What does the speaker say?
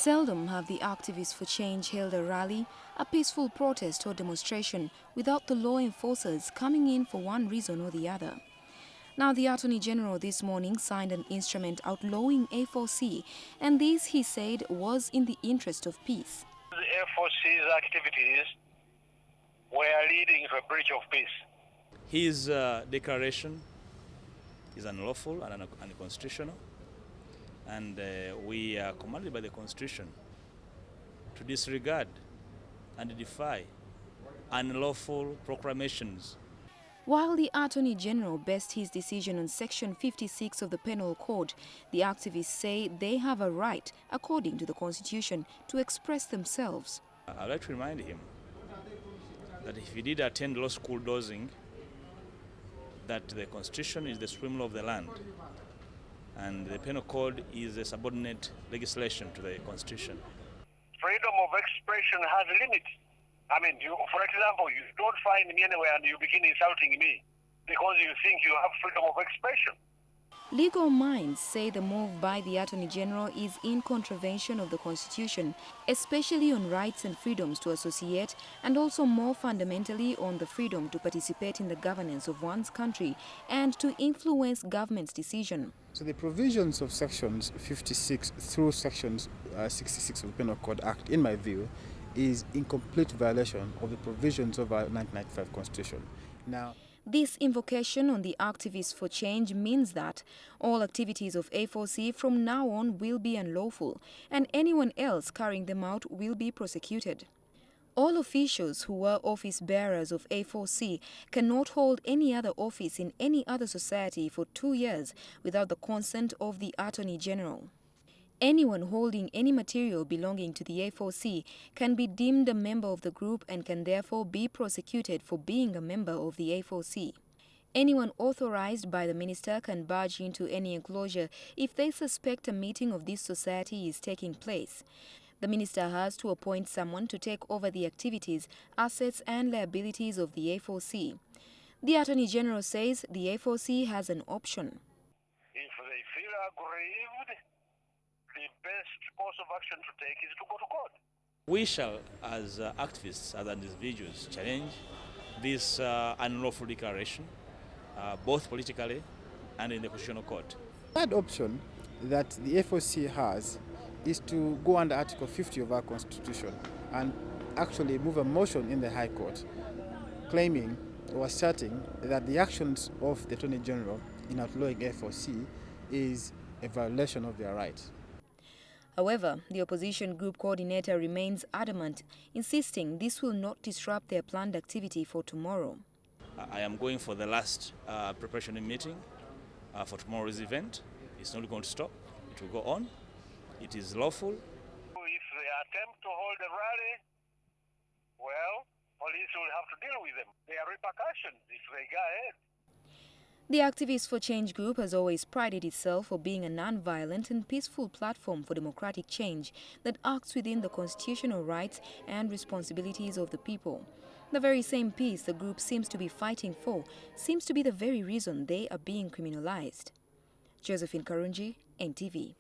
Seldom have the activists for change held a rally, a peaceful protest or demonstration without the law enforcers coming in for one reason or the other. Now, the Attorney General this morning signed an instrument outlawing A4C, and this, he said, was in the interest of peace. The A4C's activities were leading to a breach of peace. His declaration is unlawful and unconstitutional, and we are commanded by the Constitution to disregard and defy unlawful proclamations. While the Attorney General based his decision on Section 56 of the Penal Code, the activists say they have a right, according to the Constitution, to express themselves. I'd like to remind him that if he did attend law school dozing, that the Constitution is the supreme law of the land, and the Penal Code is a subordinate legislation to the Constitution. Freedom of expression has limits. I mean, for example, you don't find me anywhere and you begin insulting me because you think you have freedom of expression. Legal minds say the move by the Attorney General is in contravention of the Constitution, especially on rights and freedoms to associate, and also more fundamentally on the freedom to participate in the governance of one's country and to influence government's decision. So the provisions of Sections 56 through Sections 66 of the Penal Code Act, in my view, is in complete violation of the provisions of our 1995 Constitution. Now, this invocation on the activists for change means that all activities of A4C from now on will be unlawful, and anyone else carrying them out will be prosecuted. All officials who were office bearers of A4C cannot hold any other office in any other society for 2 years without the consent of the Attorney General. Anyone holding any material belonging to the A4C can be deemed a member of the group and can therefore be prosecuted for being a member of the A4C. Anyone authorized by the minister can barge into any enclosure if they suspect a meeting of this society is taking place. The minister has to appoint someone to take over the activities, assets and liabilities of the A4C. The Attorney General says the A4C has an option. If they feel aggrieved, the best course of action to take is to go to court. We shall, as activists, as individuals, challenge this unlawful declaration, both politically and in the Constitutional Court. The third option that the A4C has is to go under Article 50 of our Constitution and actually move a motion in the High Court claiming or asserting that the actions of the Attorney General in outlawing A4C is a violation of their rights. However, the opposition group coordinator remains adamant, insisting this will not disrupt their planned activity for tomorrow. I am going for the last preparation meeting for tomorrow's event. It's not going to stop. It will go on. It is lawful. If they attempt to hold a rally, well, police will have to deal with them. There are repercussions if they go ahead. The Activists for Change group has always prided itself for being a non-violent and peaceful platform for democratic change that acts within the constitutional rights and responsibilities of the people. The very same peace the group seems to be fighting for seems to be the very reason they are being criminalized. Josephine Karunji, NTV.